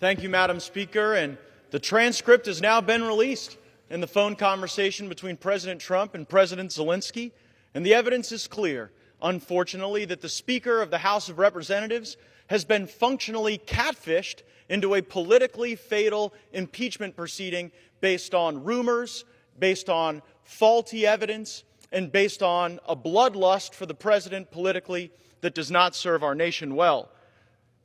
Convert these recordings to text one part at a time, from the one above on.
Thank you, Madam Speaker. And the transcript has now been released in the phone conversation between President Trump and President Zelensky. And the evidence is clear, unfortunately, that the Speaker of the House of Representatives has been functionally catfished into a politically fatal impeachment proceeding based on rumors, based on faulty evidence, and based on a bloodlust for the president politically that does not serve our nation well.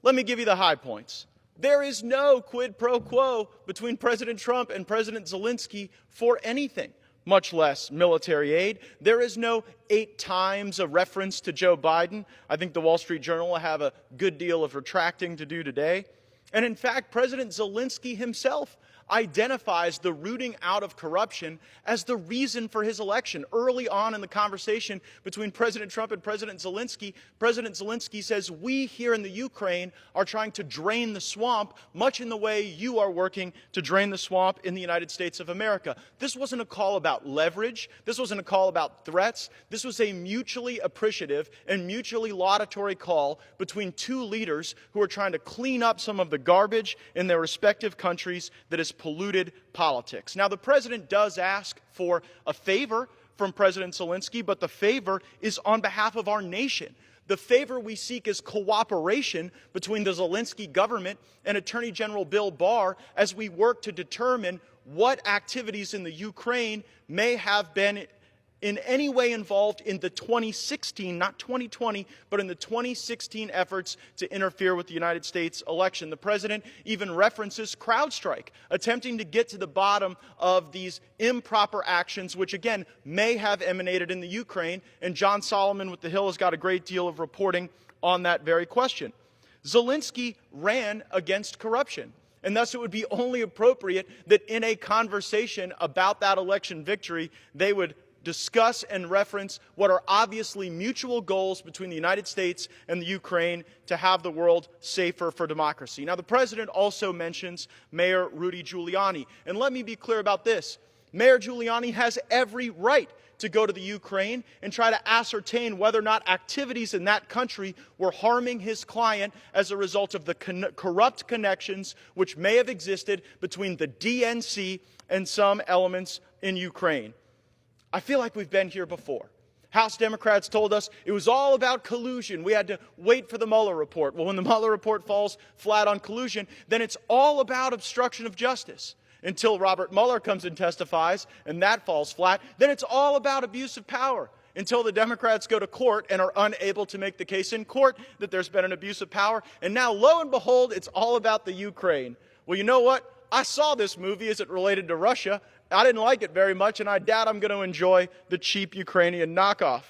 Let me give you the high points. There is no quid pro quo between President Trump and President Zelensky for anything, much less military aid. There is no 8 times a reference to Joe Biden. I think the Wall Street Journal will have a good deal of retracting to do today. And in fact, President Zelensky himself identifies the rooting out of corruption as the reason for his election. Early on in the conversation between President Trump and President Zelensky says, we here in the Ukraine are trying to drain the swamp, much in the way you are working to drain the swamp in the United States of America. This wasn't a call about leverage. This wasn't a call about threats. This was a mutually appreciative and mutually laudatory call between two leaders who are trying to clean up some of the garbage in their respective countries that has polluted politics. Now, the president does ask for a favor from President Zelensky, but the favor is on behalf of our nation. The favor we seek is cooperation between the Zelensky government and Attorney General Bill Barr as we work to determine what activities in the Ukraine may have been in any way involved in the 2016, not 2020, but in the 2016 efforts to interfere with the United States election. The president even references CrowdStrike, attempting to get to the bottom of these improper actions, which again may have emanated in the Ukraine, and John Solomon with The Hill has got a great deal of reporting on that very question. Zelensky ran against corruption. And thus it would be only appropriate that in a conversation about that election victory, they would discuss and reference what are obviously mutual goals between the United States and the Ukraine to have the world safer for democracy. Now, the president also mentions Mayor Rudy Giuliani. And let me be clear about this. Mayor Giuliani has every right to go to the Ukraine and try to ascertain whether or not activities in that country were harming his client as a result of the corrupt connections which may have existed between the DNC and some elements in Ukraine. I feel like we've been here before. House Democrats told us it was all about collusion. We had to wait for the Mueller report. Well, when the Mueller report falls flat on collusion, then it's all about obstruction of justice. Until Robert Mueller comes and testifies, and that falls flat, then it's all about abuse of power. Until the Democrats go to court and are unable to make the case in court that there's been an abuse of power. And now, lo and behold, it's all about the Ukraine. Well, you know what? I saw this movie as it related to Russia. I didn't like it very much, and I doubt I'm going to enjoy the cheap Ukrainian knockoff.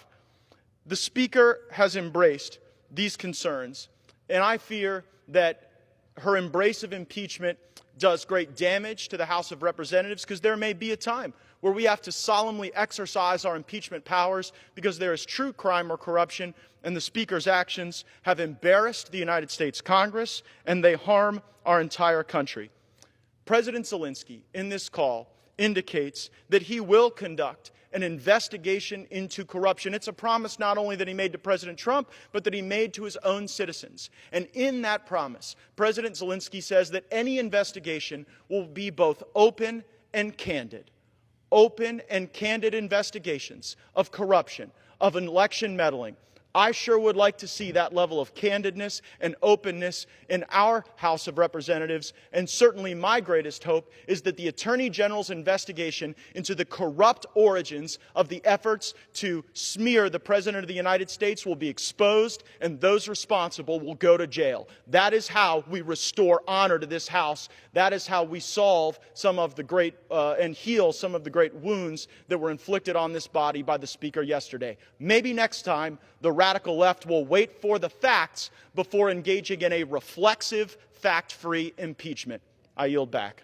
The Speaker has embraced these concerns, and I fear that her embrace of impeachment does great damage to the House of Representatives, because there may be a time where we have to solemnly exercise our impeachment powers because there is true crime or corruption, and the Speaker's actions have embarrassed the United States Congress, and they harm our entire country. President Zelensky, in this call, indicates that he will conduct an investigation into corruption. It's a promise not only that he made to President Trump, but that he made to his own citizens. And in that promise, President Zelensky says that any investigation will be both open and candid. Open and candid investigations of corruption, of election meddling. I sure would like to see that level of candidness and openness in our House of Representatives, and certainly my greatest hope is that the Attorney General's investigation into the corrupt origins of the efforts to smear the President of the United States will be exposed, and those responsible will go to jail. That is how we restore honor to this House. That is how we solve some of the great and heal some of the great wounds that were inflicted on this body by the Speaker yesterday. Maybe next time the radical left will wait for the facts before engaging in a reflexive, fact-free impeachment. I yield back.